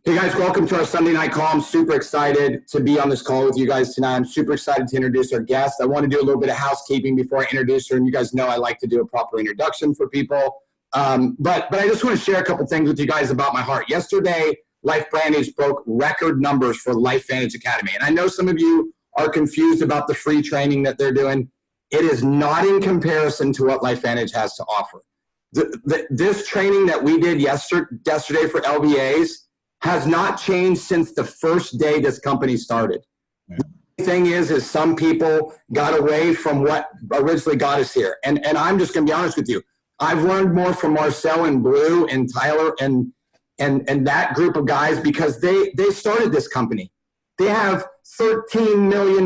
Hey guys, welcome to our Sunday night call. I'm super excited to be on this call with you guys tonight. I'm super excited to introduce our guest. I want to do a little bit of housekeeping before I introduce her, and you guys know I like to do a proper introduction for people. But I just want to share a couple things with you guys about my heart. Yesterday, LifeVantage broke record numbers for LifeVantage Academy, and I know some of you are confused about the free training that they're doing. It is not in comparison to what LifeVantage has to offer. This training that we did yesterday for LVAs has not changed since the first day this company started. Yeah. The thing is some people got away from what originally got us here. And I'm just gonna be honest with you. I've learned more from Marcel and Blue and Tyler and that group of guys because they started this company. They have $13 million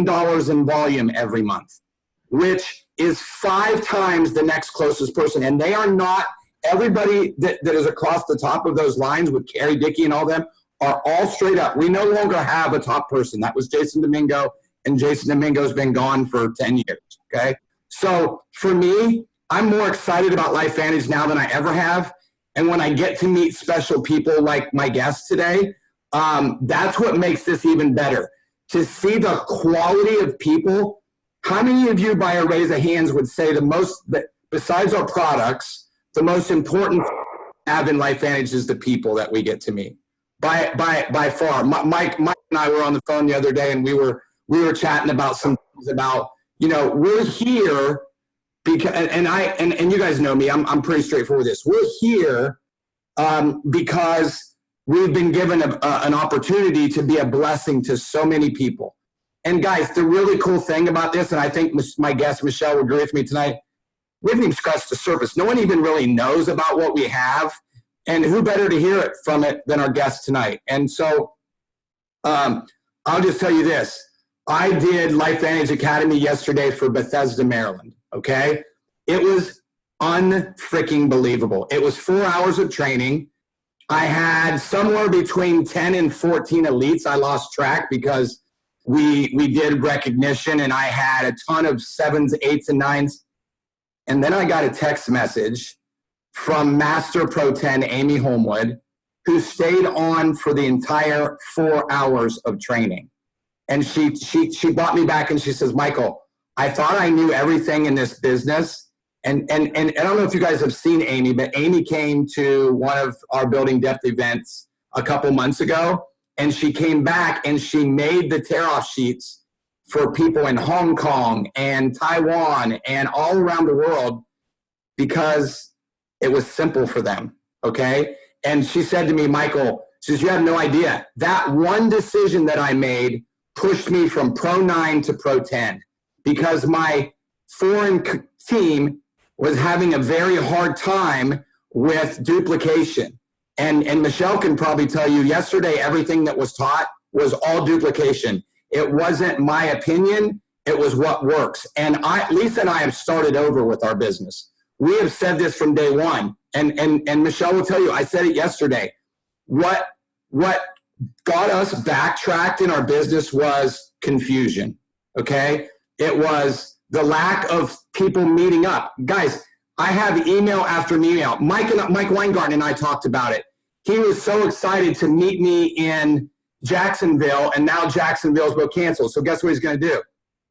in volume every month, which is 5 times the next closest person. And they are not, everybody that is across the top of those lines with Carrie Dickey and all them are all straight up. We no longer have a top person. That was Jason Domingo, and Jason Domingo's been gone for 10 years, okay? So for me, I'm more excited about LifeVantage now than I ever have. And when I get to meet special people like my guest today, that's what makes this even better. To see the quality of people. How many of you, by a raise of hands, would say the most, besides our products, the most important thing we have in LifeVantage is the people that we get to meet? By far. Mike and I were on the phone the other day, and we were chatting about some things about, you know, we're here because, and you guys know me, I'm pretty straightforward with this. We're here because we've been given an opportunity to be a blessing to so many people. And guys, the really cool thing about this, and I think my guest Michele would agree with me tonight, we haven't even scratched the surface. No one even really knows about what we have, and who better to hear it from it than our guest tonight. And so I'll just tell you this. I did LifeVantage Academy yesterday for Bethesda, Maryland, okay? It was unfreaking believable. It was 4 hours of training. I had somewhere between 10 and 14 elites. I lost track because we did recognition, and I had a ton of 7s, 8s, and 9s. And then I got a text message from Master Pro 10, Amy Holmwood, who stayed on for the entire 4 hours of training. And she brought me back, and she says, Michael, I thought I knew everything in this business. And I don't know if you guys have seen Amy, but Amy came to one of our Building Depth events a couple months ago, and she came back and she made the tear-off sheets for people in Hong Kong and Taiwan and all around the world because it was simple for them, okay? And she said to me, Michael, she says, you have no idea. That one decision that I made pushed me from Pro 9 to Pro 10 because my foreign team was having a very hard time with duplication. And Michele can probably tell you yesterday, everything that was taught was all duplication. It wasn't my opinion, it was what works. And Lisa and I have started over with our business. We have said this from day one. And Michele will tell you, I said it yesterday. What got us backtracked in our business was confusion, okay? It was the lack of people meeting up. Guys, I have email after email. Mike Weingarten and I talked about it. He was so excited to meet me in Jacksonville, and now Jacksonville's been canceled. So guess what he's going to do?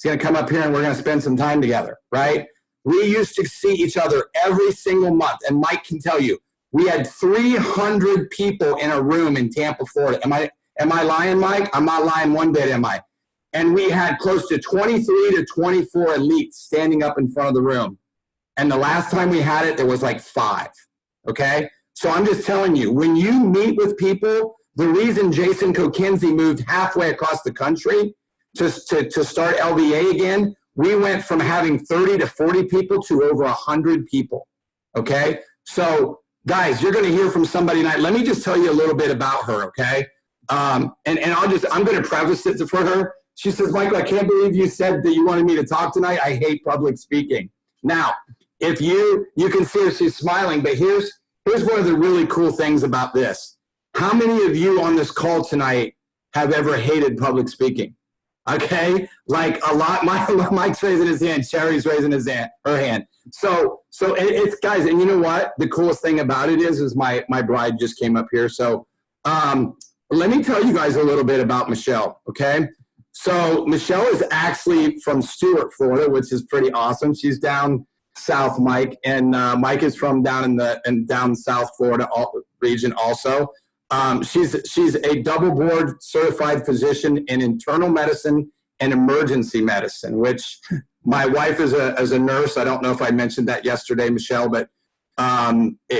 He's going to come up here and we're going to spend some time together, right? We used to see each other every single month, and Mike can tell you, we had 300 people in a room in Tampa, Florida. Am I lying, Mike? I'm not lying one bit, am I? And we had close to 23 to 24 elites standing up in front of the room. And the last time we had it, there was like 5, okay? So I'm just telling you, when you meet with people, the reason Jason Kokinzie moved halfway across the country to start LVA again, we went from having 30 to 40 people to over 100 people, okay? So guys, you're gonna hear from somebody tonight. Let me just tell you a little bit about her, okay? I'm gonna preface it for her. She says, Michael, I can't believe you said that you wanted me to talk tonight. I hate public speaking. Now, if you can see her, she's smiling, but here's one of the really cool things about this. How many of you on this call tonight have ever hated public speaking? Okay, like a lot. Mike's raising his hand. Sherry's raising her hand. So it's guys, and you know what? The coolest thing about it is my bride just came up here. So let me tell you guys a little bit about Michele, okay? So Michele is actually from Stuart, Florida, which is pretty awesome. She's down south, Mike, and Mike is from down down South Florida region also. She's a double board certified physician in internal medicine and emergency medicine, which my wife is a nurse. I don't know if I mentioned that yesterday, Michele, but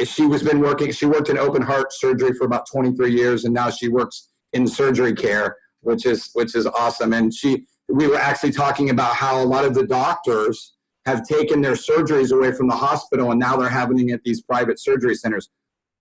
she worked in open heart surgery for about 23 years, and now she works in surgery care, which is awesome. And we were actually talking about how a lot of the doctors have taken their surgeries away from the hospital, and now they're having it at these private surgery centers,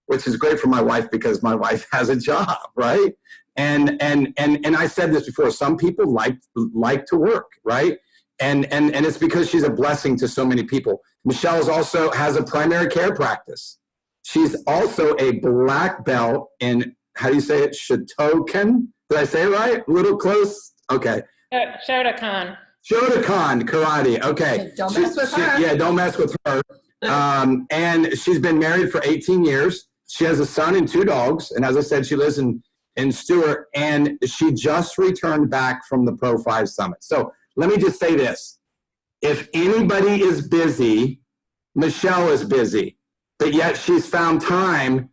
which is great for my wife because my wife has a job, right? And I said this before, some people like to work, right? And it's because she's a blessing to so many people. Michele also has a primary care practice. She's also a black belt in, how do you say it? Shotokan? Did I say it right? A little close? Okay. Shotokan. Shotokan Karate. Okay. Don't mess with her. Yeah, don't mess with her. And she's been married for 18 years. She has a son and 2 dogs. And as I said, she lives in Stuart. And she just returned back from the Pro 5 Summit. So let me just say this. If anybody is busy, Michele is busy. But yet she's found time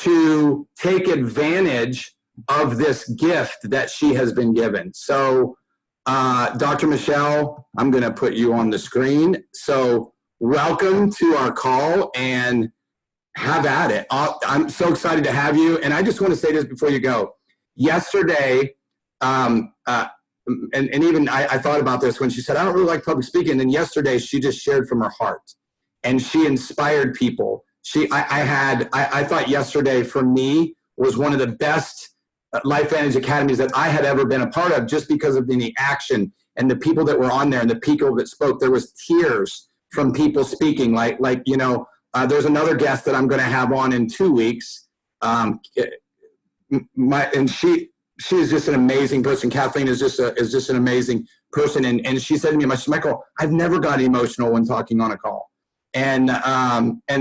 to take advantage of this gift that she has been given. So, Dr. Michele, I'm going to put you on the screen. So, welcome to our call and have at it. I'm so excited to have you. And I just want to say this before you go. Yesterday, and even I thought about this when she said, I don't really like public speaking. And then yesterday, she just shared from her heart. And she inspired people. I thought yesterday for me was one of the best LifeVantage Academies that I had ever been a part of, just because of the action and the people that were on there and the people that spoke. There was tears from people speaking. There's another guest that I'm going to have on in 2 weeks. And she is just an amazing person. Kathleen is just an amazing person. And she said to me, Michael, I've never got emotional when talking on a call. And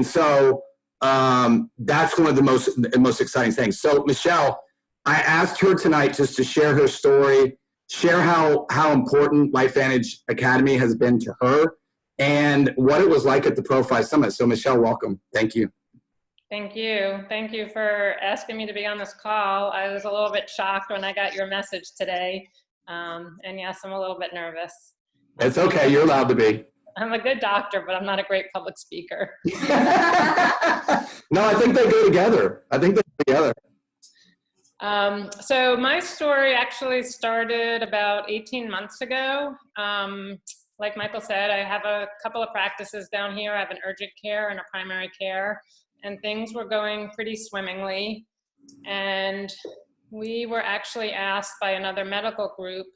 so that's one of the most exciting things. So Michele, I asked her tonight just to share her story, share how important LifeVantage Academy has been to her, and what it was like at the Pro 5 Summit. So Michele, welcome. Thank you. Thank you. Thank you for asking me to be on this call. I was a little bit shocked when I got your message today. And yes, I'm a little bit nervous. It's okay. You're allowed to be. I'm a good doctor, but I'm not a great public speaker. No, I think they go together. So my story actually started about 18 months ago. Like Michael said, I have a couple of practices down here. I have an urgent care and a primary care, and things were going pretty swimmingly. And we were actually asked by another medical group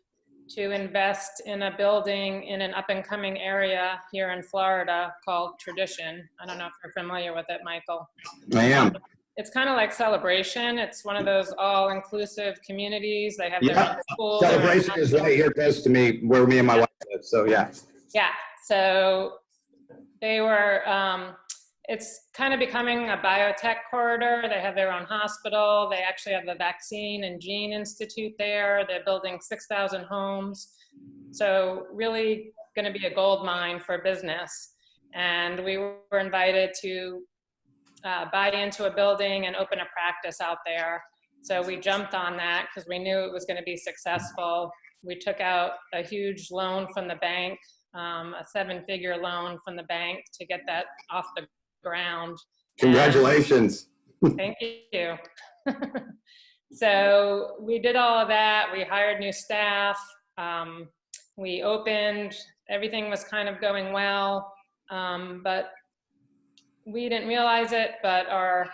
to invest in a building in an up-and-coming area here in Florida called Tradition. I don't know if you're familiar with it, Michael. I am. It's kind of like Celebration. It's one of those all-inclusive communities. They have their own school. Celebration is right here close to me, where me and my wife live, so yeah. Yeah, so they were, it's kind of becoming a biotech corridor. They have their own hospital. They actually have the Vaccine and Gene Institute there. They're building 6,000 homes. So really going to be a gold mine for business. And we were invited to buy into a building and open a practice out there. So we jumped on that because we knew it was going to be successful. We took out a huge loan from the bank, a 7-figure loan from the bank to get that off the ground. Congratulations. Thank you. So we did all of that. We hired new staff. We opened. Everything was kind of going well, but we didn't realize it, but our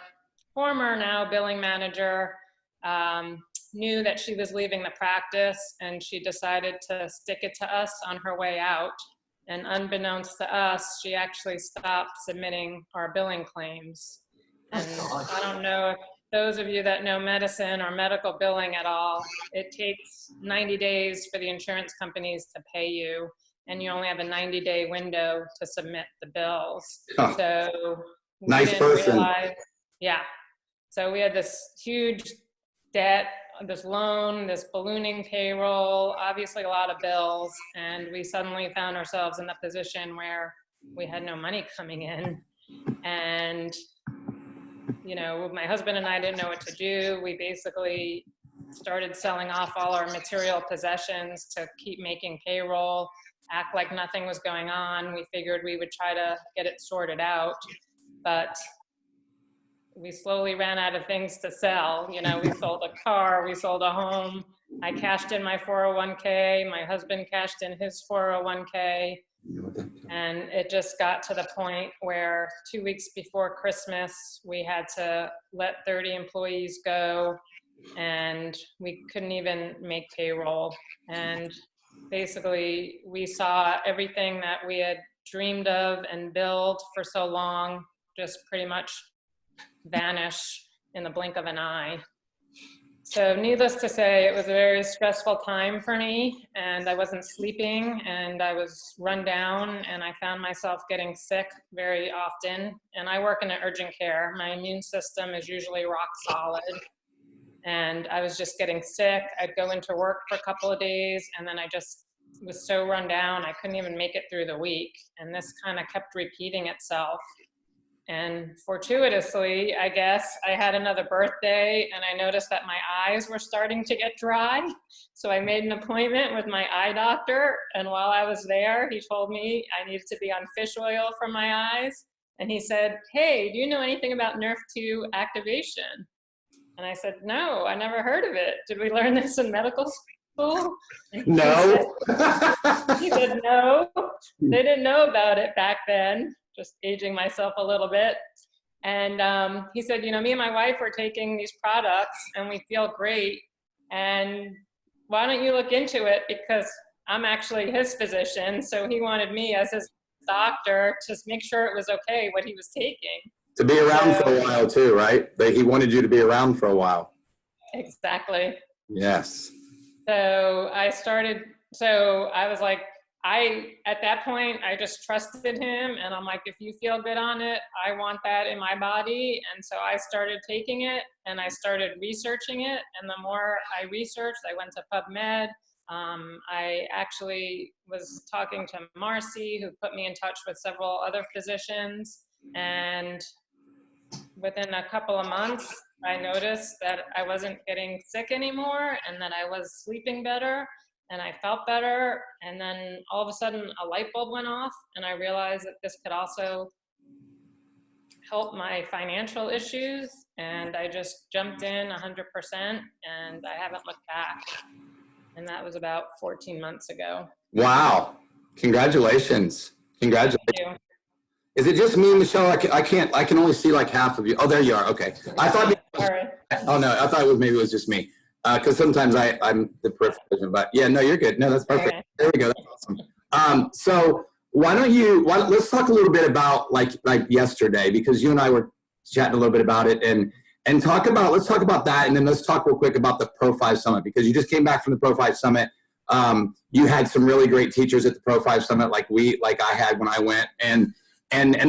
former now billing manager knew that she was leaving the practice, and she decided to stick it to us on her way out. And unbeknownst to us, she actually stopped submitting our billing claims. And I don't know if those of you that know medicine or medical billing at all, it takes 90 days for the insurance companies to pay you, and you only have a 90-day window to submit the bills. Oh, so we nice didn't person. realize, yeah. So we had this huge debt this loan, this ballooning payroll, obviously a lot of bills, and we suddenly found ourselves in the position where we had no money coming in. And, you know, my husband and I didn't know what to do. We basically started selling off all our material possessions to keep making payroll, act like nothing was going on. We figured we would try to get it sorted out, but we slowly ran out of things to sell. You know, we sold a car, we sold a home. I cashed in my 401k, my husband cashed in his 401k. And it just got to the point where 2 weeks before Christmas, we had to let 30 employees go, and we couldn't even make payroll. And basically, we saw everything that we had dreamed of and built for so long just pretty much vanish in the blink of an eye. So needless to say, it was a very stressful time for me, and I wasn't sleeping, and I was run down, and I found myself getting sick very often. And I work in an urgent care. My immune system is usually rock solid, and I was just getting sick. I'd go into work for a couple of days, and then I just was so run down, I couldn't even make it through the week. And this kind of kept repeating itself. And fortuitously, I guess, I had another birthday, and I noticed that my eyes were starting to get dry. So I made an appointment with my eye doctor, and while I was there, he told me I needed to be on fish oil for my eyes. And he said, "Hey, do you know anything about NRF2 activation?" And I said, "No, I never heard of it. Did we learn this in medical school?" No. He said, "No, they didn't know about it back then." Just aging myself a little bit. And he said, "You know, me and my wife are taking these products and we feel great. And why don't you look into it?" Because I'm actually his physician. So he wanted me as his doctor to make sure it was okay what he was taking. To be around for a while too, right? He wanted you to be around for a while. Exactly. Yes. So I was like, at that point, I just trusted him, and I'm like, if you feel good on it, I want that in my body. And so I started taking it, and I started researching it. And the more I researched, I went to PubMed. I actually was talking to Marcy, who put me in touch with several other physicians. And within a couple of months, I noticed that I wasn't getting sick anymore, and that I was sleeping better, and I felt better. And then all of a sudden a light bulb went off, and I realized that this could also help my financial issues. And I just jumped in 100%, and I haven't looked back. And that was about 14 months ago. Wow. Congratulations. Congratulations. Thank you. Is it just me, Michelle? I can only see like half of you. Oh, there you are. Okay. I thought. Sorry. Oh no, I thought maybe it was just me. Because sometimes I'm the peripheral vision, but yeah, no, you're good. No, that's perfect. Okay. There we go. That's awesome. So let's talk a little bit about like yesterday, because you and I were chatting a little bit about it, and let's talk about that, and then let's talk real quick about the Pro 5 Summit, because you just came back from the Pro 5 Summit. You had some really great teachers at the Pro 5 Summit, like I had when I went, and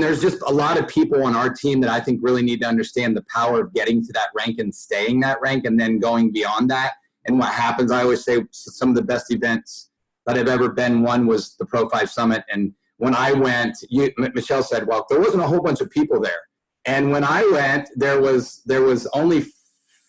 there's just a lot of people on our team that I think really need to understand the power of getting to that rank and staying that rank, and then going beyond that. And what happens, I always say, some of the best events that I've ever been one was the Pro 5 Summit. And when I went, Michele said, well, there wasn't a whole bunch of people there. And when I went, there was only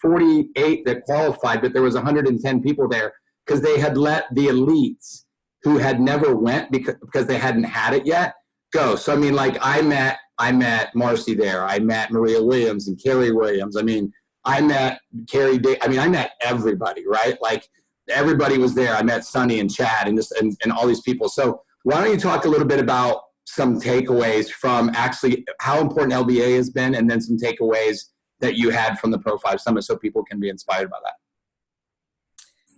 48 that qualified, but there was 110 people there, because they had let the elites who had never went because they hadn't had it yet go. So I mean, like I met Marcy there. I met Maria Williams and Carrie Williams. I mean, I met Carrie Day. I mean, I met everybody, right? Like everybody was there. I met Sonny and Chad and all these people. So why don't you talk a little bit about some takeaways from actually how important LBA has been, and then some takeaways that you had from the Pro 5 Summit, so people can be inspired by that.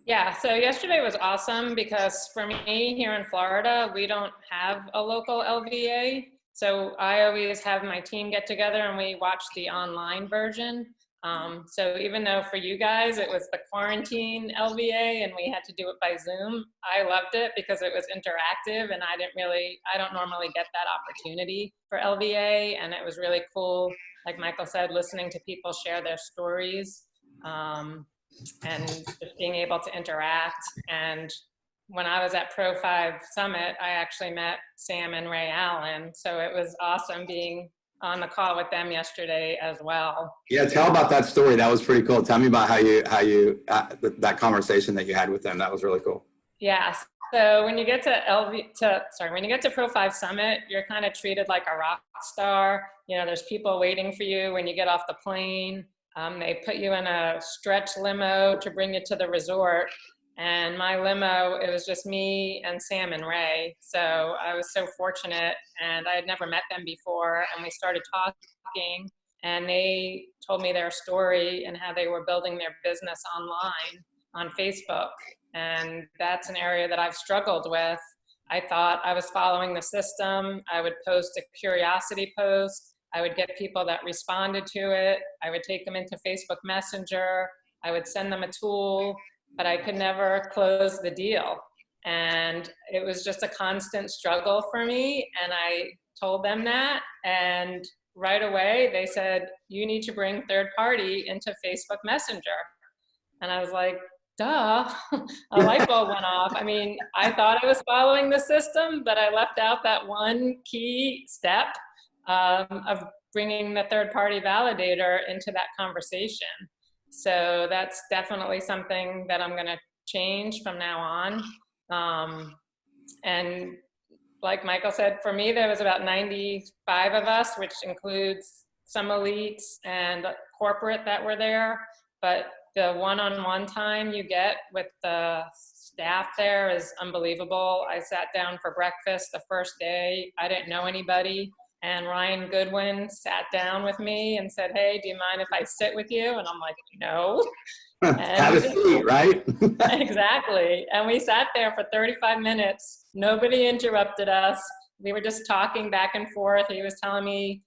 Yeah, so yesterday was awesome, because for me here in Florida, we don't have a local LVA. So I always have my team get together and we watch the online version. So even though for you guys it was the quarantine LVA and we had to do it by Zoom, I loved it because it was interactive, and I don't normally get that opportunity for LVA, and it was really cool, like Michael said, listening to people share their stories. and just being able to interact. And when I was at Pro 5 Summit, I actually met Sam and Ray Allen. So it was awesome being on the call with them yesterday as well. Yeah, tell about that story. That was pretty cool. Tell me about how you that conversation that you had with them. That was really cool. Yeah. So when you get to when you get to Pro 5 Summit, you're kind of treated like a rock star. You know, there's people waiting for you when you get off the plane. They put you in a stretch limo to bring you to the resort. And my limo, it was just me and Sam and Ray. So I was so fortunate, and I had never met them before. And we started talking, and they told me their story and how they were building their business online on Facebook. And that's an area that I've struggled with. I thought I was following the system. I would post a curiosity post. I would get people that responded to it. I would take them into Facebook Messenger. I would send them a tool, but I could never close the deal. And it was just a constant struggle for me. And I told them that. And right away, they said, you need to bring third party into Facebook Messenger. And I was like, duh, a light bulb went off. I mean, I thought I was following the system, but I left out that one key step of bringing the third party validator into that conversation. So that's definitely something that I'm going to change from now on. And like Michael said, for me, there was about 95 of us, which includes some elites and corporate that were there. But the one-on-one time you get with the staff there is unbelievable. I sat down for breakfast the first day. I didn't know anybody. And Ryan Goodwin sat down with me and said, hey, do you mind if I sit with you? And I'm like, no. Have a seat, right? Exactly. And we sat there for 35 minutes. Nobody interrupted us. We were just talking back and forth. He was telling me,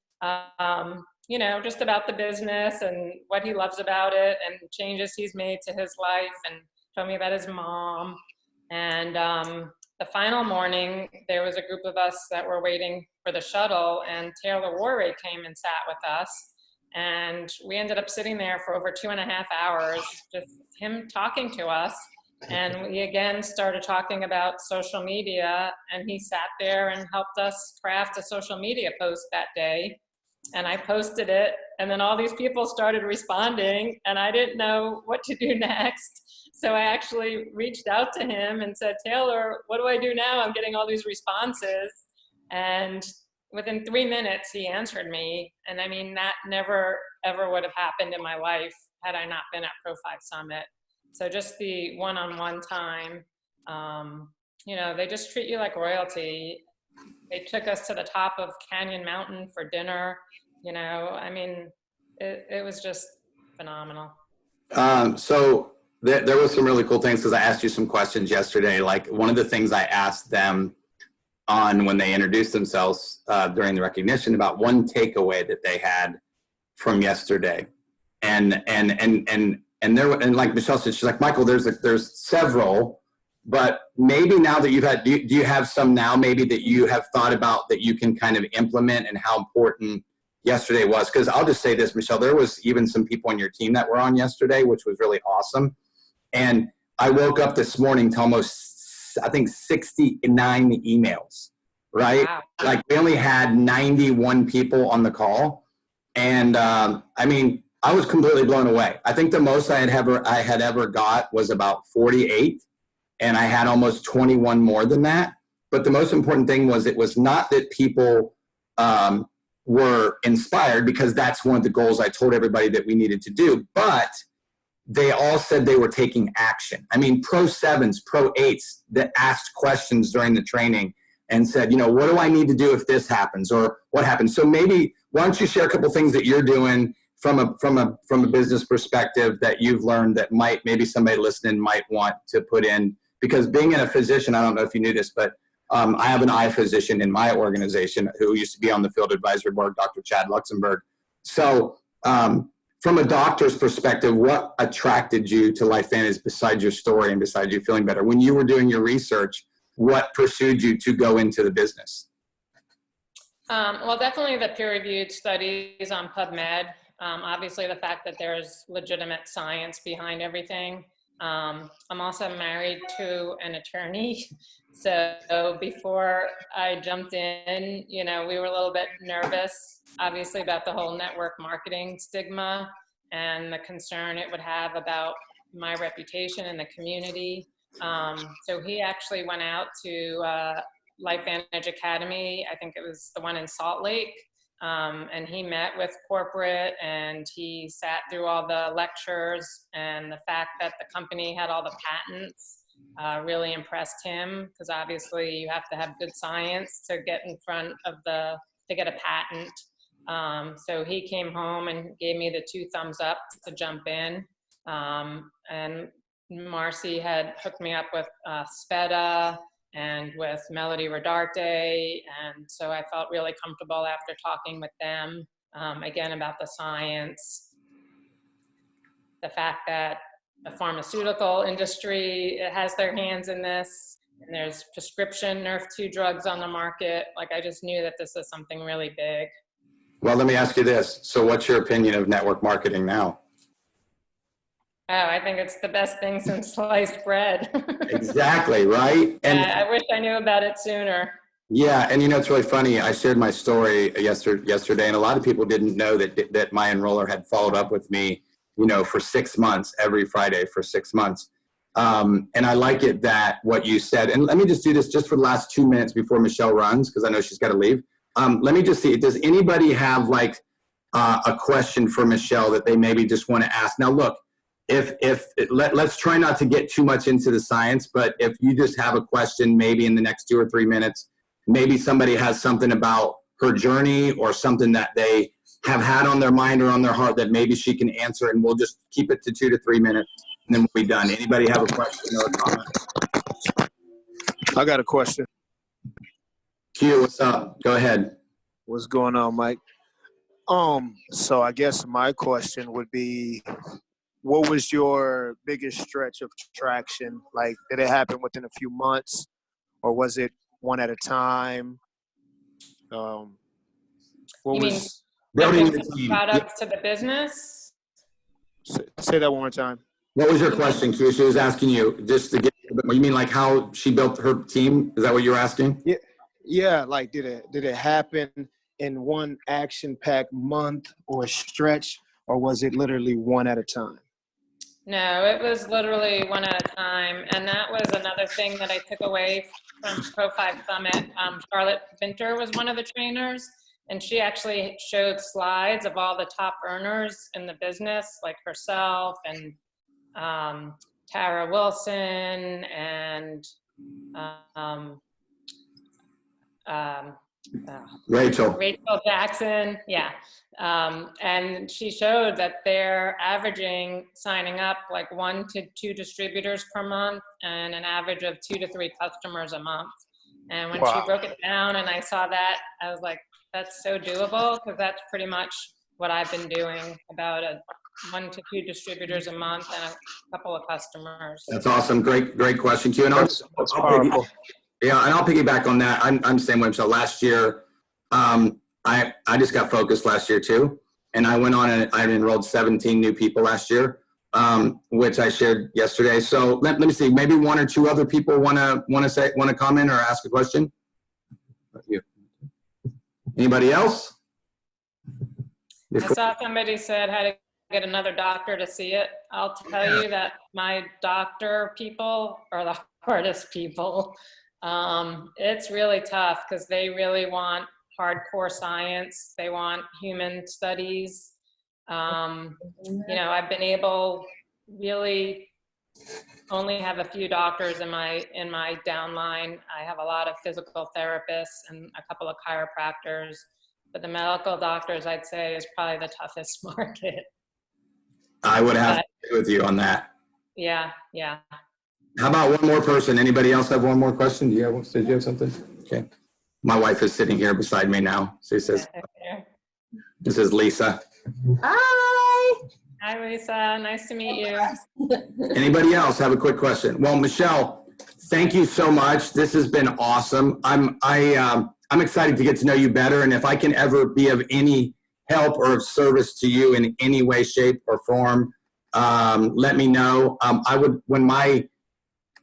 you know, just about the business and what he loves about it and changes he's made to his life, and told me about his mom. And the final morning, there was a group of us that were waiting for the shuttle, and Taylor Warray came and sat with us. And we ended up sitting there for over 2.5 hours, just him talking to us. And we again started talking about social media, and he sat there and helped us craft a social media post that day. And I posted it, and then all these people started responding, and I didn't know what to do next. So I actually reached out to him and said, Taylor, what do I do now? I'm getting all these responses. And within 3 minutes, he answered me. And I mean, that never, ever would have happened in my life had I not been at Pro 5 Summit. So just the one-on-one time, you know, they just treat you like royalty. They took us to the top of Canyon Mountain for dinner. You know, I mean, it was just phenomenal. So there was some really cool things, because I asked you some questions yesterday. Like, one of the things I asked them on when they introduced themselves during the recognition, about one takeaway that they had from yesterday. And like Michele said, she's like, Michael, there's several, but maybe now that you've had, do you have some now maybe that you have thought about that you can kind of implement, and how important yesterday was? Because I'll just say this, Michele, there was even some people on your team that were on yesterday, which was really awesome. And I woke up this morning to almost, I think, 69 emails, right? Wow. Like, we only had 91 people on the call. And I mean, I was completely blown away. I think the most I had ever got was about 48. And I had almost 21 more than that. But the most important thing was, it was not that people were inspired, because that's one of the goals I told everybody that we needed to do, but they all said they were taking action. I mean, Pro 7s, Pro 8s that asked questions during the training and said, you know, what do I need to do if this happens, or what happens? So maybe, why don't you share a couple things that you're doing from a business perspective that you've learned that maybe somebody listening might want to put in? Because being a physician, I don't know if you knew this, but I have an eye physician in my organization who used to be on the field advisory board, Dr. Chad Luxembourg. So from a doctor's perspective, what attracted you to LifeVantage besides your story and besides you feeling better? When you were doing your research, what pursued you to go into the business? Well, definitely the peer-reviewed studies on PubMed. Obviously, the fact that there's legitimate science behind everything. I'm also married to an attorney. So before I jumped in, you know, we were a little bit nervous, obviously, about the whole network marketing stigma and the concern it would have about my reputation in the community. So he actually went out to LifeVantage Academy. I think it was the one in Salt Lake. And he met with corporate and he sat through all the lectures, and the fact that the company had all the patents really impressed him, because obviously you have to have good science to get in front of to get a patent. So he came home and gave me the 2 thumbs up to jump in. And Marcy had hooked me up with Speda and with Melody Rodarte, and so I felt really comfortable after talking with them, again, about the science, the fact that the pharmaceutical industry has their hands in this, and there's prescription Nerf2 drugs on the market. Like, I just knew that this is something really big. Well, let me ask you this. So what's your opinion of network marketing now? Oh, I think it's the best thing since sliced bread. Exactly, right? And I wish I knew about it sooner. yeah, and you know, it's really funny. I shared my story yesterday, and a lot of people didn't know that my enroller had followed up with me, you know, for 6 months, every Friday for 6 months. And I like it that what you said, and let me just do this just for the last 2 minutes before Michele runs, because I know she's got to leave. Let me just see, does anybody have like a question for Michele that they maybe just want to ask? Now, look, let's try not to get too much into the science, but if you just have a question, maybe in the next 2 or 3 minutes, maybe somebody has something about her journey or something that they have had on their mind or on their heart that maybe she can answer, and we'll just keep it to 2 to 3 minutes and then we'll be done. Anybody have a question or a comment? I got a question. Q, what's up? Go ahead. What's going on, Mike? So I guess my question would be, what was your biggest stretch of traction? Like, did it happen within a few months, or was it one at a time? What You mean was Building from the the team. products to the business? say that one more time? What was your question, Q? She was asking you just to get, you mean like how she built her team? Is that what you're asking? Yeah, like did it happen in one action-packed month or stretch, or was it literally one at a time? No, it was literally one at a time. And that was another thing that I took away from Pro5 Summit. Charlotte Vinter was one of the trainers, and she actually showed slides of all the top earners in the business, like herself and Tara Wilson and Rachel. Rachel Jackson, yeah. And she showed that they're averaging signing up like 1 to 2 distributors per month and an average of 2 to 3 customers a month. And when she broke it down and I saw that, I was like, that's so doable, because that's pretty much what I've been doing, about 1 to 2 distributors a month and a couple of customers. That's awesome. Great question, Q. And That's powerful. Yeah, and I'll piggyback on that. I'm same way. So last year, I just got focused last year too, and I went on and I enrolled 17 new people last year, which I shared yesterday. So let me see. Maybe 1 or 2 other people want to comment or ask a question. Anybody else? I saw somebody said how to get another doctor to see it. I'll tell you that my doctor people are the hardest people. It's really tough because they really want hardcore science. They want human studies. You know, I've been able really only have a few doctors in my downline. I have a lot of physical therapists and a couple of chiropractors, but the medical doctors, I'd say, is probably the toughest market. I would have to agree with you on that. Yeah. How about one more person? Anybody else have one more question? Did you have something? Okay. My wife is sitting here beside me now. She says, this is Lisa. Hi, Lisa. Nice to meet you. Anybody else have a quick question? Well, Michele, thank you so much. This has been awesome. I'm excited to get to know you better. And if I can ever be of any help or of service to you in any way, shape, or form, let me know. I would, when my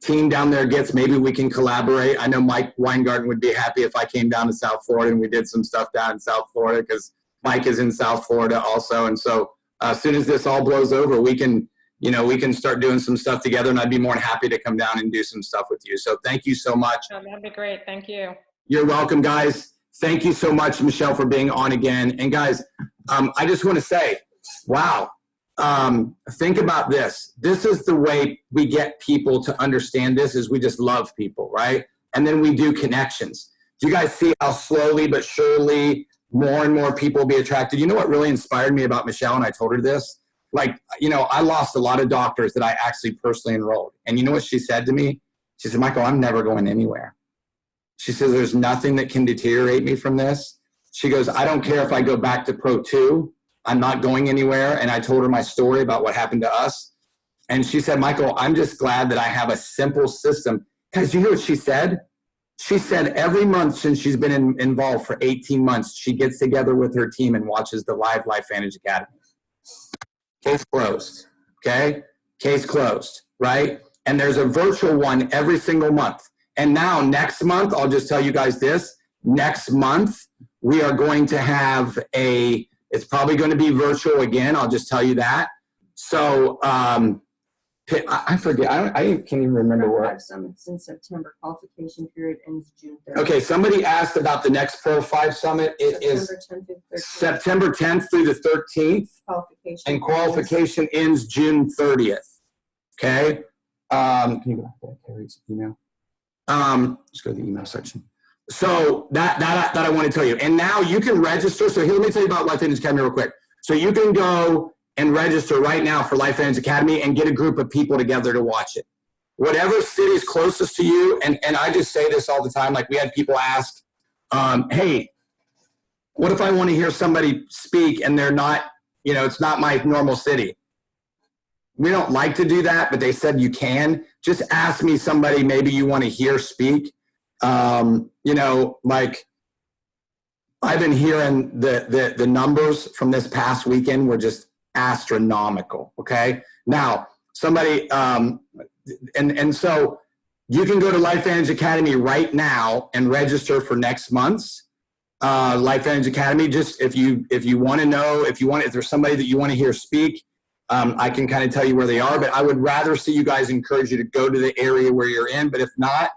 team down there gets, maybe we can collaborate. I know Mike Weingarten would be happy if I came down to South Florida and we did some stuff down in South Florida, because Mike is in South Florida also. And so as soon as this all blows over, we can, you know, we can start doing some stuff together, and I'd be more than happy to come down and do some stuff with you. So thank you so much. Oh, that'd be great. Thank you. You're welcome, guys. Thank you so much, Michele, for being on again. And guys, I just want to say, wow, think about this. This is the way we get people to understand this, is we just love people, right? And then we do connections. Do you guys see how slowly but surely more and more people will be attracted? You know what really inspired me about Michele, and I told her this? Like, you know, I lost a lot of doctors that I actually personally enrolled. And you know what she said to me? She said, Michael, I'm never going anywhere. She says, there's nothing that can deteriorate me from this. She goes, I don't care if I go back to Pro 2. I'm not going anywhere. And I told her my story about what happened to us. And she said, Michael, I'm just glad that I have a simple system. Because you hear what she said? She said every month since she's been involved for 18 months, she gets together with her team and watches the live LifeVantage Academy. Case closed, okay? Case closed, right? And there's a virtual one every single month. And now next month, I'll just tell you guys this, next month, we are going to have it's probably going to be virtual again. I'll just tell you that. So I forget, I can't even remember where. Five summits in September. Qualification period ends June 30th. Okay, somebody asked about the next Pro 5 Summit. It is September 10th through the 13th. Qualification. And qualification ends June 30th. Okay? Can you go back to Carrie's email? Just go to the email section. So that I want to tell you. And now you can register. So here, let me tell you about LifeVantage Academy real quick. So you can go and register right now for LifeVantage Academy and get a group of people together to watch it. Whatever city is closest to you, and I just say this all the time, like we had people ask, hey, what if I want to hear somebody speak and they're not, you know, it's not my normal city? We don't like to do that, but they said you can. Just ask me somebody maybe you want to hear speak. You know, like I've been hearing the numbers from this past weekend were just astronomical. Okay. Now somebody, and so you can go to LifeVantage Academy right now and register for next month's LifeVantage Academy. Just if you want to know, if there's somebody that you want to hear speak, I can kind of tell you where they are, but I would rather see you guys encourage you to go to the area where you're in. But if not,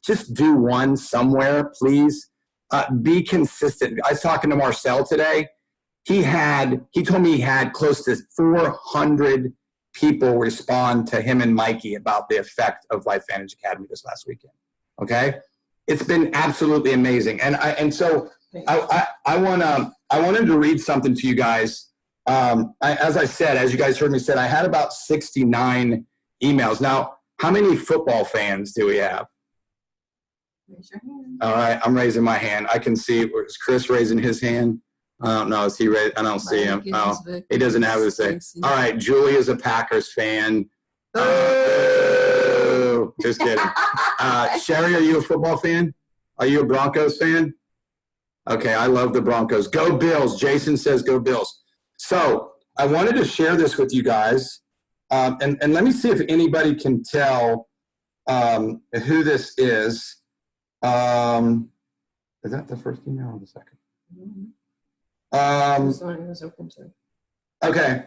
just do one somewhere, please. Be consistent. I was talking to Marcel today. He told me he had close to 400 people respond to him and Mikey about the effect of LifeVantage Academy this last weekend. Okay, it's been absolutely amazing. And so I wanted to read something to you guys. As I said, as you guys heard me say, I had about 69 emails. Now, how many football fans do we have? Raise your hand. All right, I'm raising my hand. I can see. Is Chris raising his hand? I don't know. Is he raised? I don't see him. Oh, he doesn't have his thing. All right, Julie is a Packers fan. Just kidding. Sherry, are you a football fan? Are you a Broncos fan? Okay, I love the Broncos. Go Bills. Jason says go Bills. So I wanted to share this with you guys. And let me see if anybody can tell who this is. Is that the first email or the second? Okay.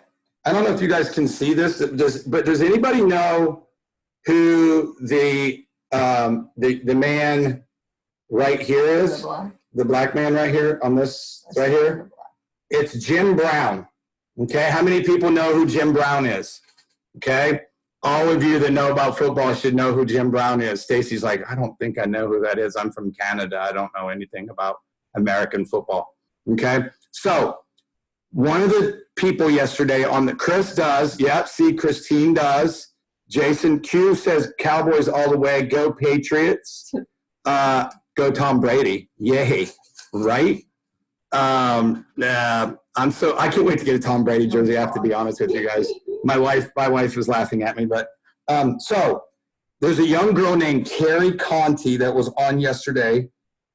I don't know if you guys can see this, but does anybody know who the man right here is? The black man right here on this right here? It's Jim Brown. Okay. How many people know who Jim Brown is? Okay. All of you that know about football should know who Jim Brown is. Stacy's like, I don't think I know who that is. I'm from Canada. I don't know anything about American football. Okay. So one of the people yesterday on the, Chris does. Yep. See, Christine does. Jason Q says Cowboys all the way. Go Patriots. Go Tom Brady. Yay. Right. I can't wait to get a Tom Brady jersey. I have to be honest with you guys. My wife was laughing at me, but so there's a young girl named Carrie Conti that was on yesterday.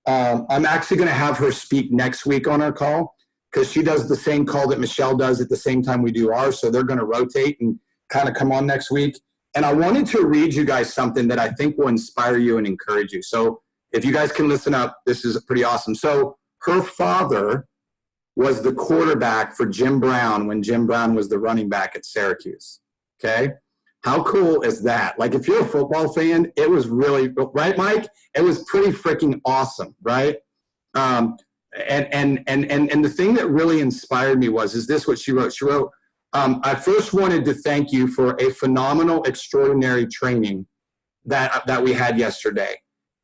I'm actually going to have her speak next week on our call because she does the same call that Michele does at the same time we do ours. So they're going to rotate and kind of come on next week. And I wanted to read you guys something that I think will inspire you and encourage you. So if you guys can listen up, this is pretty awesome. So her father was the quarterback for Jim Brown when Jim Brown was the running back at Syracuse. Okay. How cool is that? Like, if you're a football fan, it was really, right, Mike? It was pretty freaking awesome, right? And the thing that really inspired me is this what she wrote? She wrote, I first wanted to thank you for a phenomenal, extraordinary training that we had yesterday.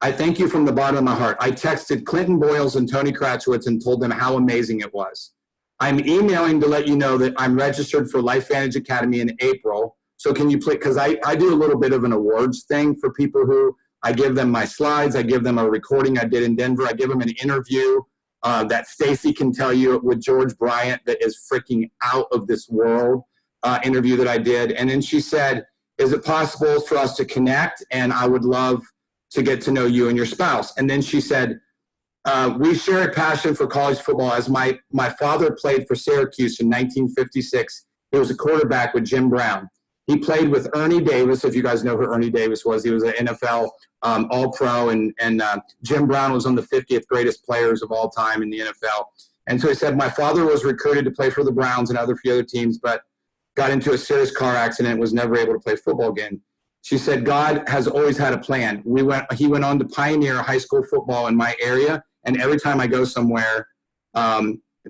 I thank you from the bottom of my heart. I texted Clinton Boyles and Tony Kratchowitz and told them how amazing it was. I'm emailing to let you know that I'm registered for LifeVantage Academy in April. So can you please, because I do a little bit of an awards thing for people who, I give them my slides, I give them a recording I did in Denver, I give them an interview that Stacy can tell you with George Bryant that is freaking out of this world interview that I did. And then she said, is it possible for us to connect? And I would love to get to know you and your spouse. And then she said, we share a passion for college football as my father played for Syracuse in 1956. He was a quarterback with Jim Brown. He played with Ernie Davis, if you guys know who Ernie Davis was. He was an NFL All-Pro, and Jim Brown was on the 50th greatest players of all time in the NFL. And so he said, my father was recruited to play for the Browns and few other teams, but got into a serious car accident and was never able to play football again. She said, God has always had a plan. He went on to pioneer high school football in my area, and every time I go somewhere,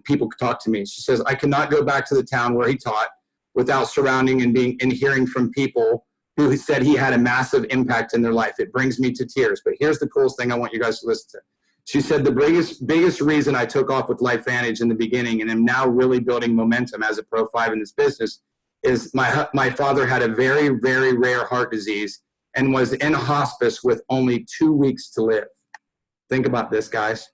people talk to me. She says, I cannot go back to the town where he taught without surrounding and hearing from people who said he had a massive impact in their life. It brings me to tears. But here's the coolest thing I want you guys to listen to. She said, the biggest reason I took off with LifeVantage in the beginning and am now really building momentum as a Pro 5 in this business is my father had a very, very rare heart disease and was in hospice with only 2 weeks to live. Think about this, guys.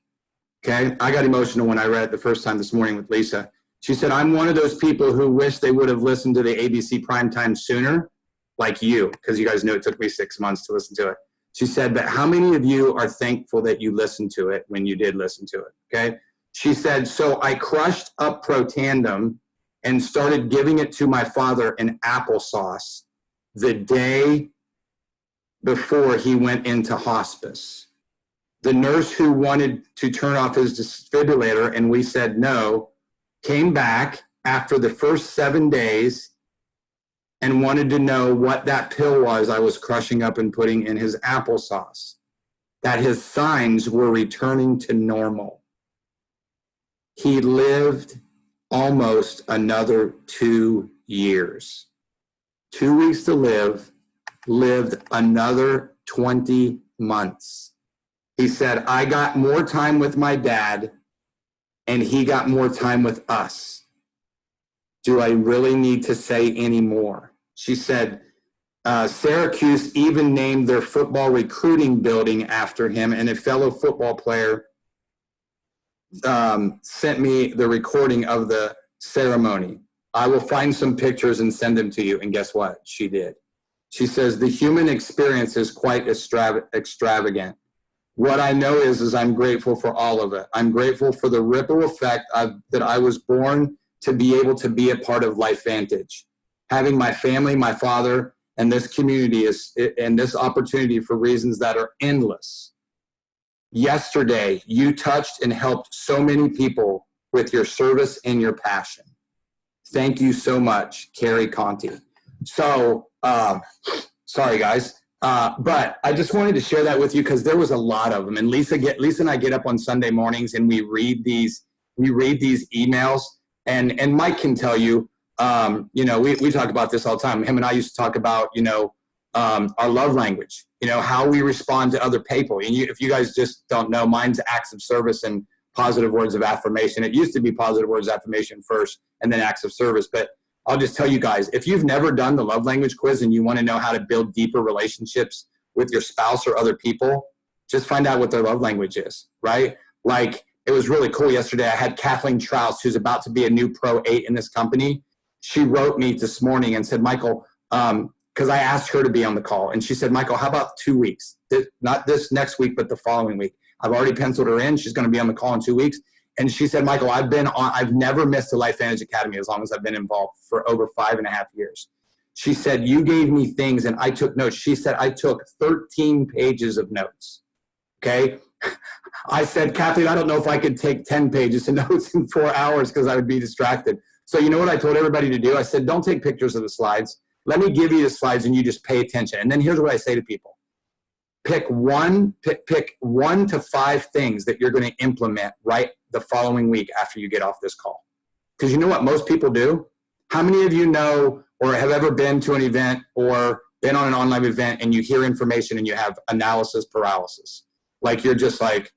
Okay, I got emotional when I read it the first time this morning with Lisa. She said, I'm one of those people who wish they would have listened to the ABC primetime sooner, like you, because you guys know it took me 6 months to listen to it. She said, but how many of you are thankful that you listened to it when you did listen to it, okay? She said, so I crushed up Pro Tandem and started giving it to my father in applesauce the day before he went into hospice. The nurse who wanted to turn off his defibrillator, and we said no, came back after the first 7 days and wanted to know what that pill was I was crushing up and putting in his applesauce, that his signs were returning to normal. He lived almost another 2 years. 2 weeks to live, lived another 20 months. He said, I got more time with my dad and he got more time with us. Do I really need to say any more? She said, Syracuse even named their football recruiting building after him, and a fellow football player sent me the recording of the ceremony. I will find some pictures and send them to you, and guess what? She did. She says, the human experience is quite extravagant. What I know is I'm grateful for all of it. I'm grateful for the ripple effect that I was born to be able to be a part of LifeVantage. Having my family, my father, and this community and this opportunity for reasons that are endless. Yesterday, you touched and helped so many people with your service and your passion. Thank you so much, Carrie Conti. So, sorry guys. But I just wanted to share that with you because there was a lot of them. And Lisa and I get up on Sunday mornings and we read these emails. And Mike can tell you, we talk about this all the time. Him and I used to talk about, our love language, how we respond to other people. And if you guys just don't know, mine's acts of service and positive words of affirmation. It used to be positive words of affirmation first and then acts of service. But I'll just tell you guys, if you've never done the love language quiz and you want to know how to build deeper relationships with your spouse or other people, just find out what their love language is, right? Like, it was really cool yesterday. I had Kathleen Trouse, who's about to be a new Pro 8 in this company. She wrote me this morning and said, Michael, because I asked her to be on the call. And she said, Michael, how about 2 weeks? Not this next week, but the following week. I've already penciled her in. She's going to be on the call in 2 weeks. And she said, Michael, I've never missed a Life Vantage Academy as long as I've been involved, for over 5.5 years. She said, you gave me things and I took notes. She said, I took 13 pages of notes. Okay. I said, Kathleen, I don't know if I could take 10 pages of notes in 4 hours because I would be distracted. So you know what I told everybody to do? I said, don't take pictures of the slides. Let me give you the slides and you just pay attention. And then here's what I say to people. Pick 1 to 5 things that you're going to implement right the following week after you get off this call. Because you know what most people do? How many of you know or have ever been to an event or been on an online event and you hear information and you have analysis paralysis? Like you're just like,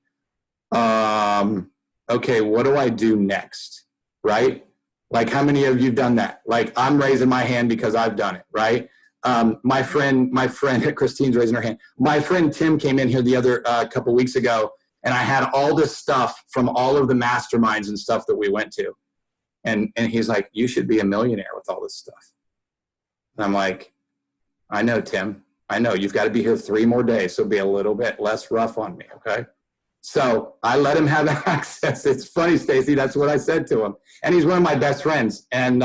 okay, what do I do next? Right? Like how many of you have done that? Like I'm raising my hand because I've done it, right? My friend, Christine's raising her hand. My friend Tim came in here the other couple weeks ago, and I had all this stuff from all of the masterminds and stuff that we went to. And he's like, you should be a millionaire with all this stuff. And I'm like, I know, Tim. I know. You've got to be here 3 more days, so be a little bit less rough on me, okay? So I let him have access. It's funny, Stacy. That's what I said to him. And he's one of my best friends. And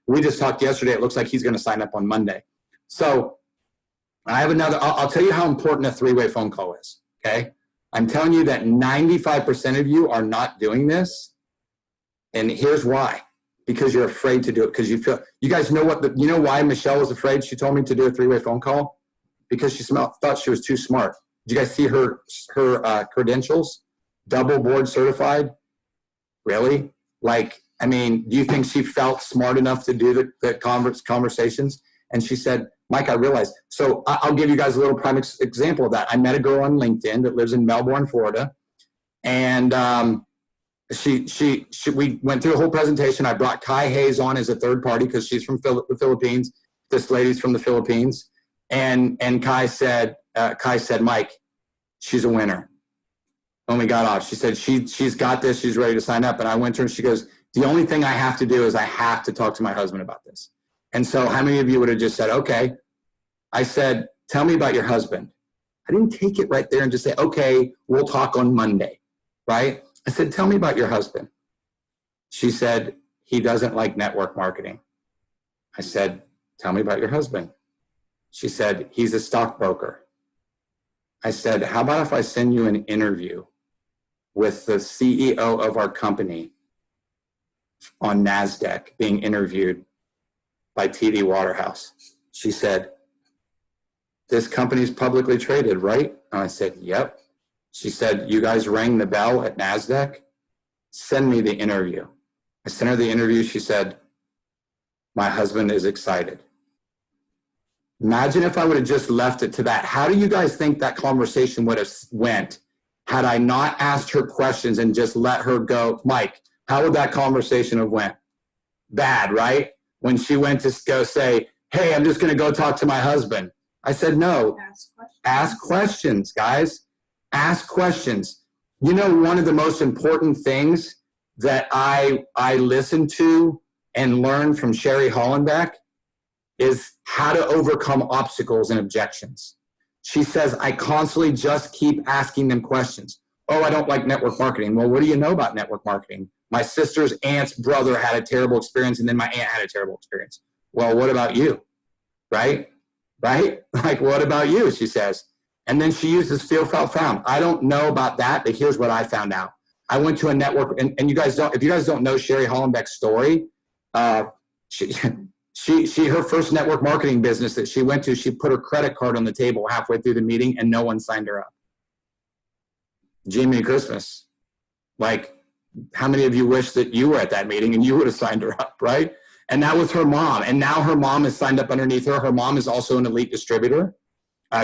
we just talked yesterday. It looks like he's going to sign up on Monday. So I have another, I'll tell you how important a 3-way phone call is, okay? I'm telling you that 95% of you are not doing this. And here's why. Because you're afraid to do it. Because you feel, you guys know you know why Michele was afraid? She told me to do a 3-way phone call because she thought she was too smart. Did you guys see her credentials? Double board certified? Really? Like, I mean, do you think she felt smart enough to do the conversations? And she said, Mike, I realized. So I'll give you guys a little prime example of that. I met a girl on LinkedIn that lives in Melbourne, Florida. And we went through a whole presentation. I brought Kai Hayes on as a third party because she's from the Philippines. This lady's from the Philippines. And Kai said, Mike, she's a winner. When we got off, she said, she's got this. She's ready to sign up. And I went to her and she goes, the only thing I have to do is I have to talk to my husband about this. And so how many of you would have just said, okay? I said, tell me about your husband. I didn't take it right there and just say, okay, we'll talk on Monday, right? I said, tell me about your husband. She said, he doesn't like network marketing. I said, tell me about your husband. She said, he's a stockbroker. I said, how about if I send you an interview with the CEO of our company on NASDAQ being interviewed by TD Waterhouse? She said, this company's publicly traded, right? And I said, yep. She said, you guys rang the bell at NASDAQ? Send me the interview. I sent her the interview. She said, my husband is excited. Imagine if I would have just left it to that. How do you guys think that conversation would have went had I not asked her questions and just let her go? Mike, how would that conversation have went? Bad, right? When she went to go say, hey, I'm just going to go talk to my husband. I said, no, ask questions, guys. Ask questions. You know, one of the most important things that I listen to and learn from Sherry Hollenbeck is how to overcome obstacles and objections. She says, I constantly just keep asking them questions. Oh, I don't like network marketing. Well, what do you know about network marketing? My sister's aunt's brother had a terrible experience, and then my aunt had a terrible experience. Well, what about you? Right? Right? Like, what about you? She says. And then she uses feel, felt, found. I don't know about that, but here's what I found out. I went to a network, and if you guys don't know Sherry Hollenbeck's story, her first network marketing business that she went to, she put her credit card on the table halfway through the meeting and no one signed her up. Jiminy Christmas. Like, how many of you wish that you were at that meeting and you would have signed her up, right? And that was her mom. And now her mom is signed up underneath her. Her mom is also an elite distributor.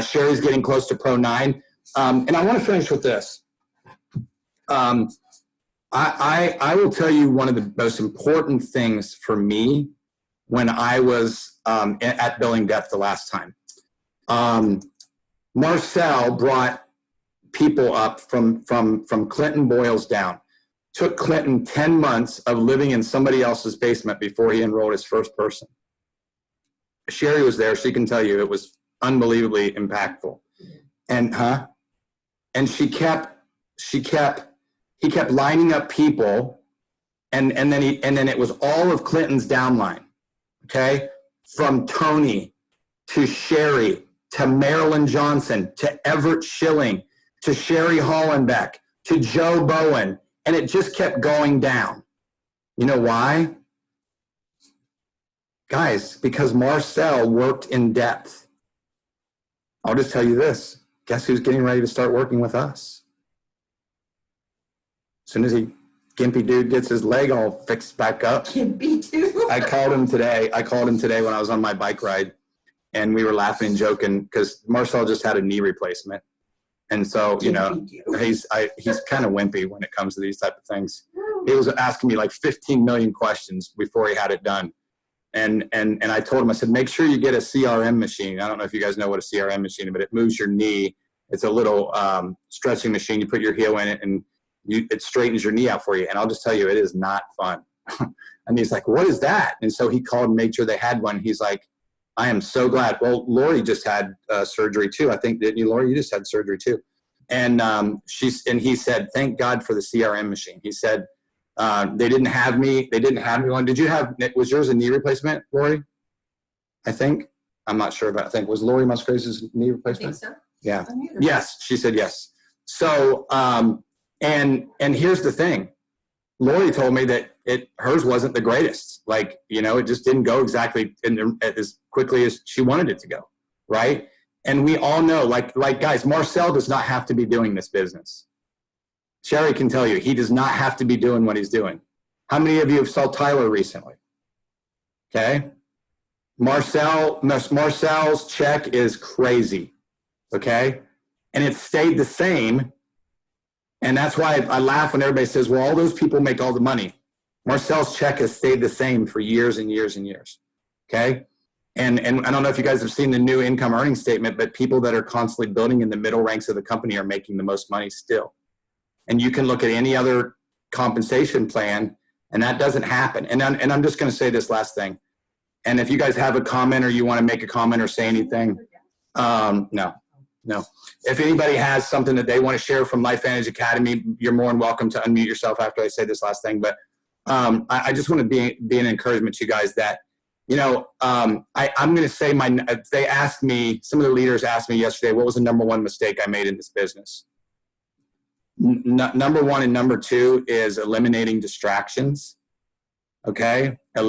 Sherry's getting close to Pro 9. And I want to finish with this. I will tell you one of the most important things for me when I was at Billing Depth the last time. Marcel brought people up from Clinton Boyles down. Took Clinton 10 months of living in somebody else's basement before he enrolled his first person. Sherry was there. She can tell you it was unbelievably impactful. And he he kept lining up people, and then it was all of Clinton's downline, okay? From Tony to Sherry to Marilyn Johnson to Everett Schilling to Sherry Hollenbeck to Joe Bowen, and it just kept going down. You know why? Guys, because Marcel worked in depth. I'll just tell you this. Guess who's getting ready to start working with us? As soon as gimpy dude gets his leg all fixed back up. Gimpy dude. I called him today when I was on my bike ride, and we were laughing and joking because Marcel just had a knee replacement. And so, you know, he's kind of wimpy when it comes to these type of things. He was asking me like 15 million questions before he had it done. And I told him, I said, make sure you get a CRM machine. I don't know if you guys know what a CRM machine is, but it moves your knee. It's a little stretching machine. You put your heel in it and it straightens your knee out for you. And I'll just tell you, it is not fun. And he's like, what is that? And so he called and made sure they had one. He's like, I am so glad. Well, Lori just had surgery too. I think, didn't you, Lori? You just had surgery too. And he said, thank God for the CRM machine. He said, they didn't have me one. Was yours a knee replacement, Lori? I think. I'm not sure about it. I think. Was Lori Musgrave's knee replacement? I think so. Yeah. Yes, she said yes. So, and here's the thing. Lori told me that hers wasn't the greatest. Like, you know, it just didn't go exactly as quickly as she wanted it to go, right? And we all know, like guys, Marcel does not have to be doing this business. Sherry can tell you, he does not have to be doing what he's doing. How many of you have saw Tyler recently? Okay. Marcel's check is crazy. Okay. And it stayed the same. And that's why I laugh when everybody says, well, all those people make all the money. Marcel's check has stayed the same for years and years and years. Okay. And I don't know if you guys have seen the new income earning statement, but people that are constantly building in the middle ranks of the company are making the most money still. And you can look at any other compensation plan, and that doesn't happen. And I'm just going to say this last thing. And if you guys have a comment or you want to make a comment or say anything, no. If anybody has something that they want to share from Life Vantage Academy, you're more than welcome to unmute yourself after I say this last thing. But I just want to be an encouragement to you guys that, you know, I'm going to say they asked me, some of the leaders asked me yesterday, what was the number one mistake I made in this business? Number one and number two is eliminating distractions. Okay. Or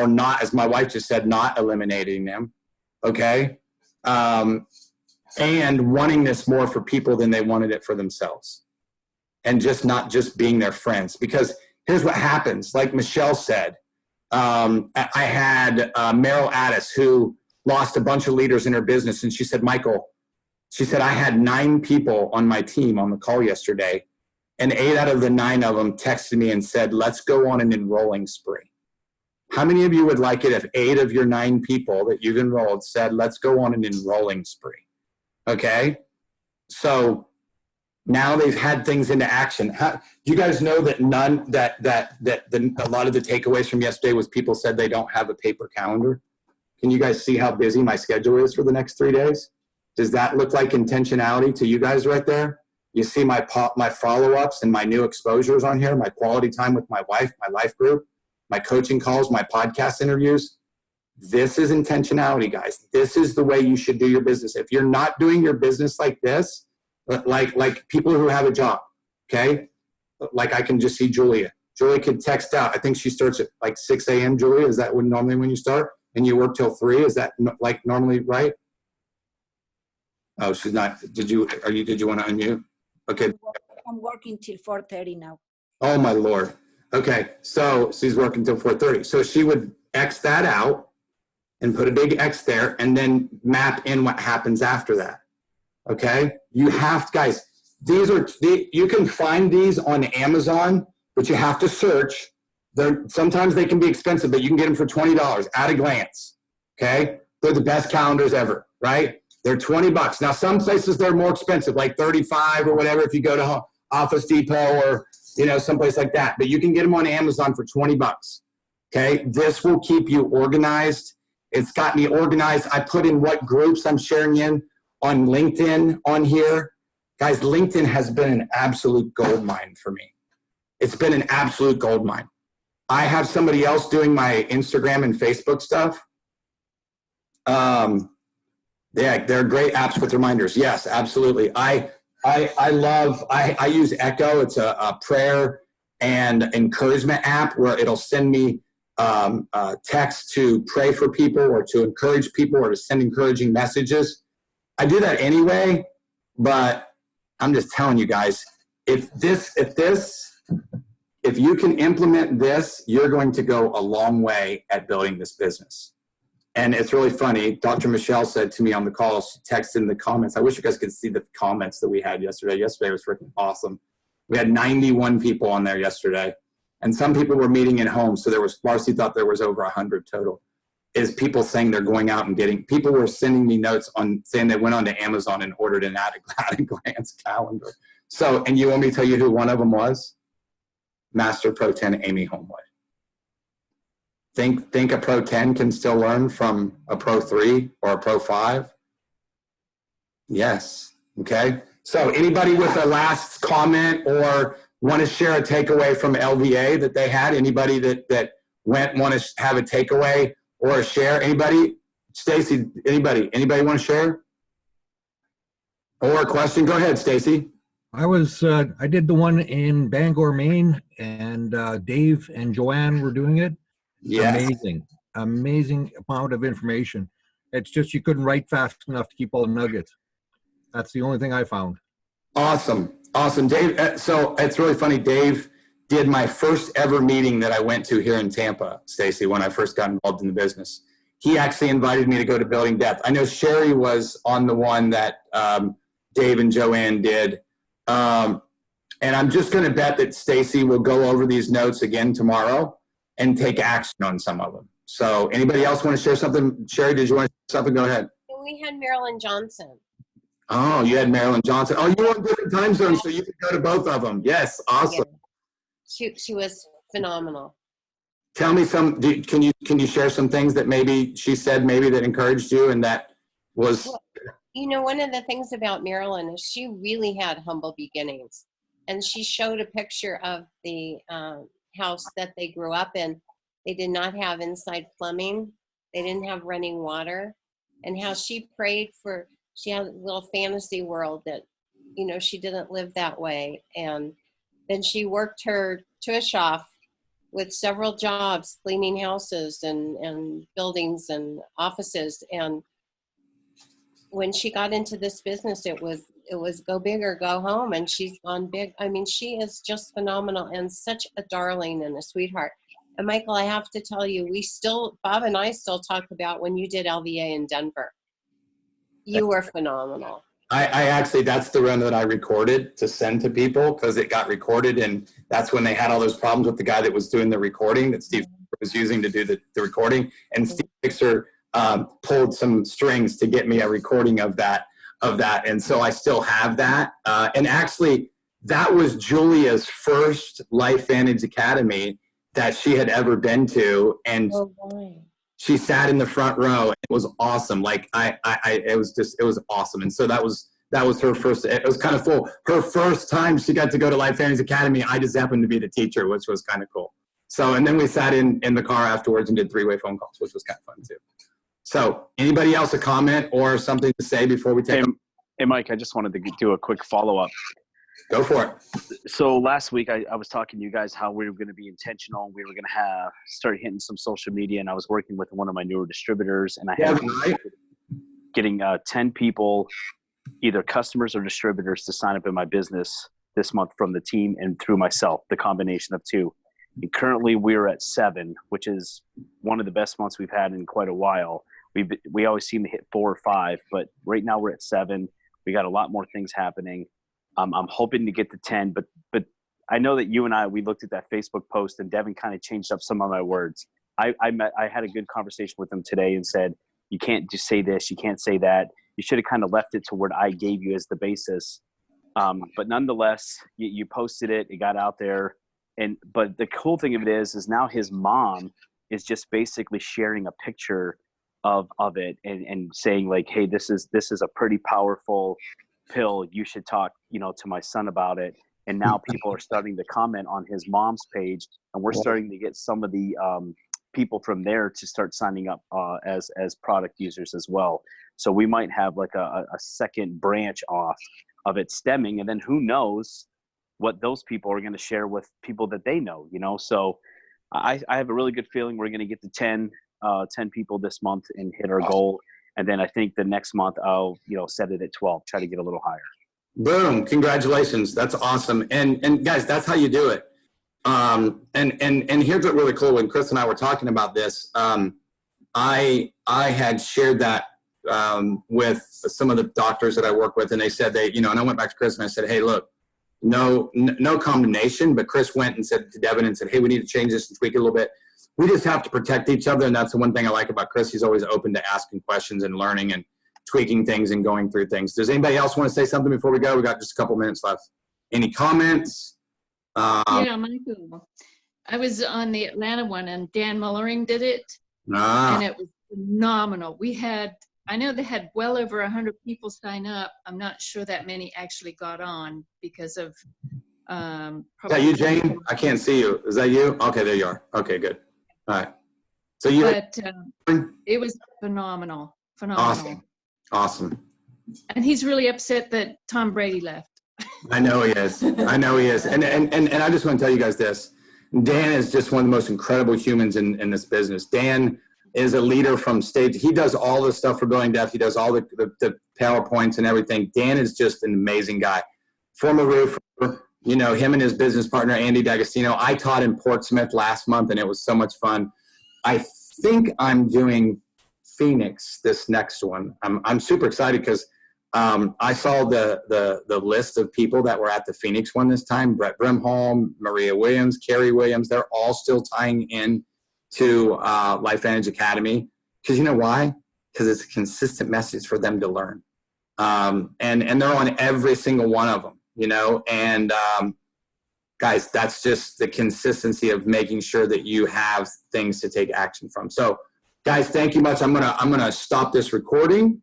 not, as my wife just said, not eliminating them. Okay. And wanting this more for people than they wanted it for themselves. And just not just being their friends. Because here's what happens. Like Michele said, I had Meryl Addis, who lost a bunch of leaders in her business. And she said, Michael, she said, I had 9 people on my team on the call yesterday, and 8 out of the 9 of them texted me and said, let's go on an enrolling spree. How many of you would like it if 8 of your 9 people that you've enrolled said, let's go on an enrolling spree? Okay. So now they've had things into action. Do you guys know that a lot of the takeaways from yesterday was people said they don't have a paper calendar? Can you guys see how busy my schedule is for the next 3 days? Does that look like intentionality to you guys right there? You see my follow-ups and my new exposures on here, my quality time with my wife, my life group, my coaching calls, my podcast interviews. This is intentionality, guys. This is the way you should do your business. If you're not doing your business like this, like people who have a job, okay? Like I can just see Julia. Julia could text out. I think she starts at like 6 a.m., Julia. Is that normally when you start? And you work till 3? Is that like normally right? Oh, she's not. Did you want to unmute? Okay. I'm working till 4:30 now. Oh my Lord. Okay. So she's working till 4:30. So she would X that out and put a big X there and then map in what happens after that. Okay. You have to, guys, you can find these on Amazon, but you have to search. Sometimes they can be expensive, but you can get them for $20 at a glance. Okay. They're the best calendars ever, right? They're $20. Now, some places they're more expensive, like $35 or whatever, if you go to Office Depot or, you know, someplace like that. But you can get them on Amazon for $20. Okay. This will keep you organized. It's got me organized. I put in what groups I'm sharing in on LinkedIn on here. Guys, LinkedIn has been an absolute gold mine for me. It's been an absolute gold mine. I have somebody else doing my Instagram and Facebook stuff. Yeah, they're great apps with reminders. Yes, absolutely. I use Echo. It's a prayer and encouragement app where it'll send me text to pray for people or to encourage people or to send encouraging messages. I do that anyway, but I'm just telling you guys, if you can implement this, you're going to go a long way at building this business. And it's really funny. Dr. Michele said to me on the call, she texted in the comments. I wish you guys could see the comments that we had yesterday. Yesterday was freaking awesome. We had 91 people on there yesterday. And some people were meeting at home. So Marcy thought there was over 100 total. Is people saying they're going out and people were sending me notes on saying they went onto Amazon and ordered an at a glance calendar. So, and you want me to tell you who one of them was? Master Pro 10 Amy Homewood. Think a Pro 10 can still learn from a Pro 3 or a Pro 5? Yes. Okay. So anybody with a last comment or want to share a takeaway from LVA that they had? Anybody that want to have a takeaway or a share? Anybody? Stacy, anybody want to share? Or a question? Go ahead, Stacy. I did the one in Bangor, Maine, and Dave and Joanne were doing it. Yes. Amazing amount of information. It's just you couldn't write fast enough to keep all the nuggets. That's the only thing I found. Awesome. Dave, so it's really funny. Dave did my first ever meeting that I went to here in Tampa, Stacy, when I first got involved in the business. He actually invited me to go to Building Depth. I know Sherry was on the one that Dave and Joanne did. And I'm just going to bet that Stacy will go over these notes again tomorrow and take action on some of them. So anybody else want to share something? Sherry, did you want to share something? Go ahead. We had Marilyn Johnson. Oh, you had Marilyn Johnson. Oh, you were on different time zones, so you could go to both of them. Yes, awesome. Yeah. She was phenomenal. Tell me can you share some things that maybe she said maybe that encouraged you and that was... Well, you know, one of the things about Marilyn is she really had humble beginnings. And she showed a picture of the house that they grew up in. They did not have inside plumbing. They didn't have running water. And how she prayed for, she had a little fantasy world that, you know, she didn't live that way. And then she worked her tush off with several jobs, cleaning houses and buildings and offices. And when she got into this business, it was go big or go home, and she's gone big. I mean, she is just phenomenal and such a darling and a sweetheart. And Michael, I have to tell you, Bob and I still talk about when you did LVA in Denver. You were phenomenal. I actually, that's the run that I recorded to send to people because it got recorded, and that's when they had all those problems with the guy that was doing the recording that Steve was using to do the recording. And Steve Fixer pulled some strings to get me a recording of that. And so I still have that. And actually, that was Julia's first Life Vantage Academy that she had ever been to. And she sat in the front row. It was awesome. Like it was awesome. And so that was her first, it was kind of full. Her first time she got to go to Life Vantage Academy, I just happened to be the teacher, which was kind of cool. So, and then we sat in the car afterwards and did 3-way phone calls, which was kind of fun too. So anybody else a comment or something to say before we take Hey, Mike, I just wanted to do a quick follow-up. Go for it. So last week I was talking to you guys how we were going to be intentional. We were going to start hitting some social media, and I was working with one of my newer distributors, and I had getting 10 people, either customers or distributors, to sign up in my business this month from the team and through myself, the combination of two. And currently we're at 7, which is one of the best months we've had in quite a while. We always seem to hit 4 or 5, but right now we're at 7. We got a lot more things happening. I'm hoping to get to 10, but I know that you and I, we looked at that Facebook post, and Devin kind of changed up some of my words. I had a good conversation with him today and said, you can't just say this, you can't say that. You should have kind of left it to what I gave you as the basis. But nonetheless, you posted it, it got out there. But the cool thing of it is now his mom is just basically sharing a picture of it and saying like, hey, this is a pretty powerful pill. You should talk, to my son about it. And now people are starting to comment on his mom's page, and we're starting to get some of the people from there to start signing up as product users as well. So we might have like a second branch off of it stemming, and then who knows what those people are going to share with people that they know, So I have a really good feeling we're going to get to 10 people this month and hit our goal. And then I think the next month I'll, set it at 12, try to get a little higher. Boom. Congratulations. That's awesome. And guys, that's how you do it. And here's what really cool. When Chris and I were talking about this, I had shared that with some of the doctors that I work with, and they said and I went back to Chris and I said, hey, look, no condemnation, but Chris went and said to Devin and said, hey, we need to change this and tweak it a little bit. We just have to protect each other. And that's the one thing I like about Chris. He's always open to asking questions and learning and tweaking things and going through things. Does anybody else want to say something before we go? We got just a couple minutes left. Any comments? Yeah, Michael. I was on the Atlanta one, and Dan Mullering did it, and it was phenomenal. I know they had well over 100 people sign up. I'm not sure that many actually got on because of. Is that you, Jane? I can't see you. Is that you? Okay, there you are. Okay, good. All right. So you. But it was phenomenal. Awesome. And he's really upset that Tom Brady left. I know he is. And I just want to tell you guys this. Dan is just one of the most incredible humans in this business. Dan is a leader from stage. He does all the stuff for Billion Deaf. He does all the PowerPoints and everything. Dan is just an amazing guy. Former roofer, him and his business partner, Andy D'Agostino. I taught in Portsmouth last month, and it was so much fun. I think I'm doing Phoenix this next one. I'm super excited because I saw the list of people that were at the Phoenix one this time. Brett Brimholm, Maria Williams, Carrie Williams. They're all still tying in to LifeVantage Academy. Because you know why? Because it's a consistent message for them to learn. And they're on every single one of them, And guys, that's just the consistency of making sure that you have things to take action from. So guys, thank you much. I'm gonna stop this recording.